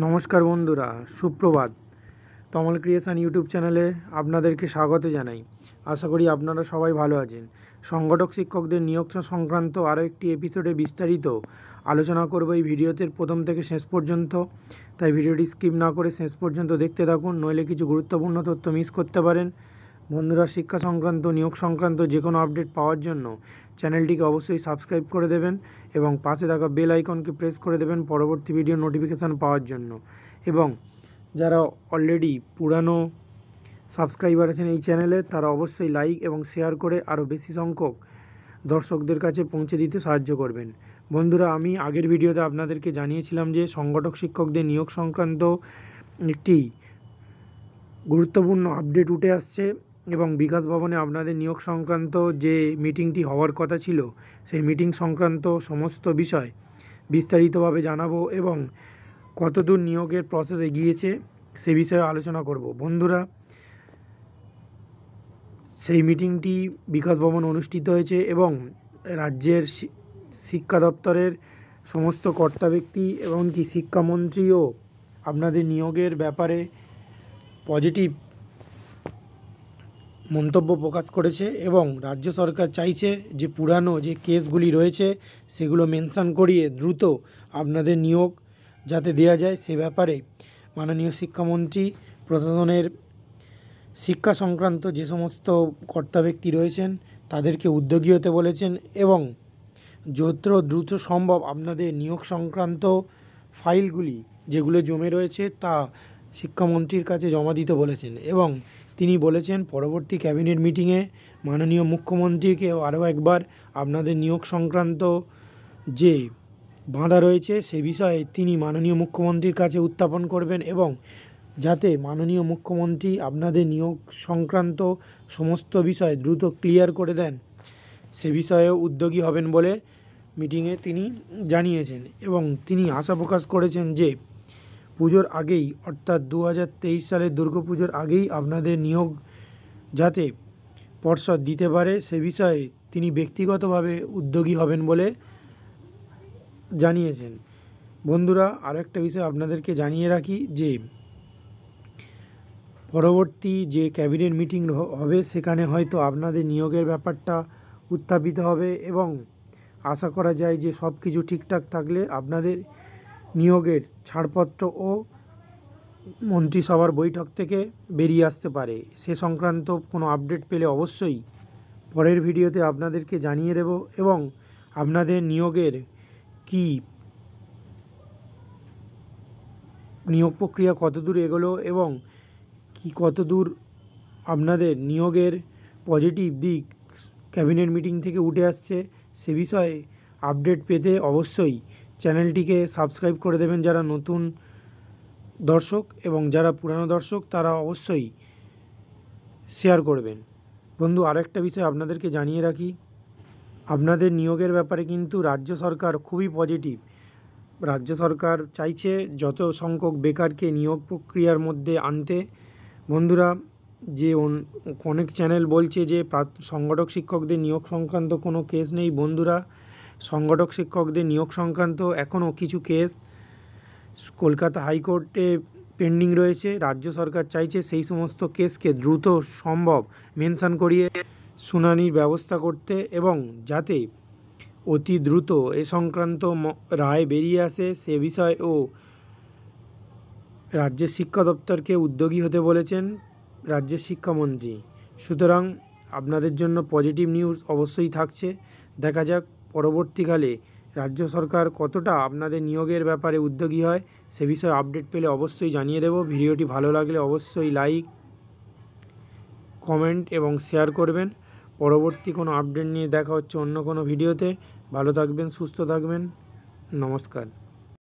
নমস্কার বন্ধুরা, সুপ্রভাত। তমল ক্রিয়েশন ইউটিউব চ্যানেলে আপনাদেরকে স্বাগত জানাই। আশা করি আপনারা সবাই ভালো আছেন। সংগঠক শিক্ষকদের নিয়োগ সংক্রান্ত আরও একটি এপিসোডে বিস্তারিত আলোচনা করব এই ভিডিওতে প্রথম থেকে শেষ পর্যন্ত। তাই ভিডিওটি স্কিপ না করে শেষ পর্যন্ত দেখতে থাকুন, নইলে কিছু গুরুত্বপূর্ণ তথ্য মিস করতে পারেন। বন্ধুরা, শিক্ষা সংক্রান্ত নিয়োগ সংক্রান্ত যে কোনো আপডেট পাওয়ার জন্য চ্যানেলটিকে অবশ্যই সাবস্ক্রাইব করে দেবেন এবং পাশে থাকা বেল আইকনকে প্রেস করে দেবেন পরবর্তী ভিডিও নোটিফিকেশান পাওয়ার জন্য। এবং যারা অলরেডি পুরানো সাবস্ক্রাইবার আছেন এই চ্যানেলে, তারা অবশ্যই লাইক এবং শেয়ার করে আরও বেশি সংখ্যক দর্শকদের কাছে পৌঁছে দিতে সাহায্য করবেন। বন্ধুরা, আমি আগের ভিডিওতে আপনাদেরকে জানিয়েছিলাম যে সংগঠক শিক্ষকদের নিয়োগ সংক্রান্ত একটি গুরুত্বপূর্ণ আপডেট উঠে আসছে এবং বিকাশ ভবনে আপনাদের নিয়োগ সংক্রান্ত যে মিটিংটি হওয়ার কথা ছিল, সেই মিটিং সংক্রান্ত সমস্ত বিষয় বিস্তারিতভাবে জানাবো এবং কতদূর নিয়োগের প্রসেস এগিয়েছে সে বিষয়ে আলোচনা করব। বন্ধুরা, সেই মিটিংটি বিকাশ ভবন অনুষ্ঠিত হয়েছে এবং রাজ্যের শিক্ষা দপ্তরের সমস্ত কর্তা ব্যক্তি এবং কি শিক্ষামন্ত্রীও আপনাদের নিয়োগের ব্যাপারে পজিটিভ মন্তব্য প্রকাশ করেছে এবং রাজ্য সরকার চাইছে যে পুরানো যে কেসগুলি রয়েছে সেগুলো মেনশন করিয়ে দ্রুত আপনাদের নিয়োগ যাতে দেওয়া যায় সে ব্যাপারে মাননীয় শিক্ষামন্ত্রী প্রশাসনের শিক্ষা সংক্রান্ত যে সমস্ত কর্তা ব্যক্তি রয়েছেন তাদেরকে উদ্যোগী হতে বলেছেন এবং যত দ্রুত সম্ভব আপনাদের নিয়োগ সংক্রান্ত ফাইলগুলি যেগুলো জমে রয়েছে তা শিক্ষামন্ত্রীর কাছে জমা দিতে বলেছেন এবং তিনি বলেছেন পরবর্তী ক্যাবিনেট মিটিংয়ে মাননীয় মুখ্যমন্ত্রীকে আরও একবার আপনাদের নিয়োগ সংক্রান্ত যে বাঁধা রয়েছে সে বিষয়ে তিনি মাননীয় মুখ্যমন্ত্রীর কাছে উত্থাপন করবেন এবং যাতে মাননীয় মুখ্যমন্ত্রী আপনাদের নিয়োগ সংক্রান্ত সমস্ত বিষয় দ্রুত ক্লিয়ার করে দেন সে বিষয়েও উদ্যোগী হবেন বলে মিটিংয়ে তিনি জানিয়েছেন এবং তিনি আশা প্রকাশ করেছেন যে পুজোর আগেই অর্থাৎ 2023 সালের দুর্গাপুজোর আগেই আপনাদের নিয়োগ যাতে পর্ষদ দিতে পারে সে বিষয়ে তিনি ব্যক্তিগতভাবে উদ্যোগী হবেন বলে জানিয়েছেন। বন্ধুরা, আরও একটা বিষয় আপনাদেরকে জানিয়ে রাখি যে পরবর্তী যে ক্যাবিনেট মিটিং হবে সেখানে হয়তো আপনাদের নিয়োগের ব্যাপারটা উত্থাপিত হবে এবং আশা করা যায় যে সব কিছু ঠিকঠাক থাকলে আপনাদের নিয়োগের ছাড়পত্র ও মন্ত্রিসভার বৈঠক থেকে বেরিয়ে আসতে পারে। সে সংক্রান্ত কোনো আপডেট পেলে অবশ্যই পরের ভিডিওতে আপনাদেরকে জানিয়ে দেব এবং আপনাদের নিয়োগের কি নিয়োগ প্রক্রিয়া কতদূর এগোলো এবং কতদূর আপনাদের নিয়োগের পজিটিভ দিক ক্যাবিনেট মিটিং থেকে উঠে আসছে সে বিষয়ে আপডেট পেতে অবশ্যই চ্যানেলটিকে সাবস্ক্রাইব করে দেবেন যারা নতুন দর্শক এবং যারা পুরানো দর্শক তারা অবশ্যই শেয়ার করবেন। বন্ধু, আরেকটা বিষয় আপনাদেরকে জানিয়ে রাখি, আপনাদের নিয়োগের ব্যাপারে কিন্তু রাজ্য সরকার খুবই পজিটিভ। রাজ্য সরকার চাইছে যত সংখ্যক বেকারকে নিয়োগ প্রক্রিয়ার মধ্যে আনতে। বন্ধুরা, যে অনেক চ্যানেল বলছে যে সংগঠক শিক্ষকদের নিয়োগ সংক্রান্ত কোনো কেস নেই, বন্ধুরা সংগঠক শিক্ষকদের নিয়োগ সংক্রান্ত এখনও কিছু কেস কলকাতা হাইকোর্টে পেন্ডিং রয়েছে। রাজ্য সরকার চাইছে সেই সমস্ত কেসকে দ্রুত সম্ভব মেনশন করিয়ে শুনানির ব্যবস্থা করতে এবং যাতে অতি দ্রুত এ সংক্রান্ত রায় বেরিয়ে আসে সে বিষয়েও রাজ্যের শিক্ষা দপ্তরকে উদ্যোগী হতে বলেছেন রাজ্যের শিক্ষামন্ত্রী। সুতরাং আপনাদের জন্য পজিটিভ নিউজ অবশ্যই থাকছে। দেখা যাক পরবর্তীকালে রাজ্য সরকার কতটা আপনাদের নিয়োগের ব্যাপারে উদ্যোগী হয় সে বিষয়ে আপডেট পেলে অবশ্যই জানিয়ে দেব। ভিডিওটি ভালো লাগলে অবশ্যই লাইক, কমেন্ট এবং শেয়ার করবেন। পরবর্তী কোনো আপডেট নিয়ে দেখা হচ্ছে অন্য কোনো ভিডিওতে। ভালো থাকবেন, সুস্থ থাকবেন, নমস্কার।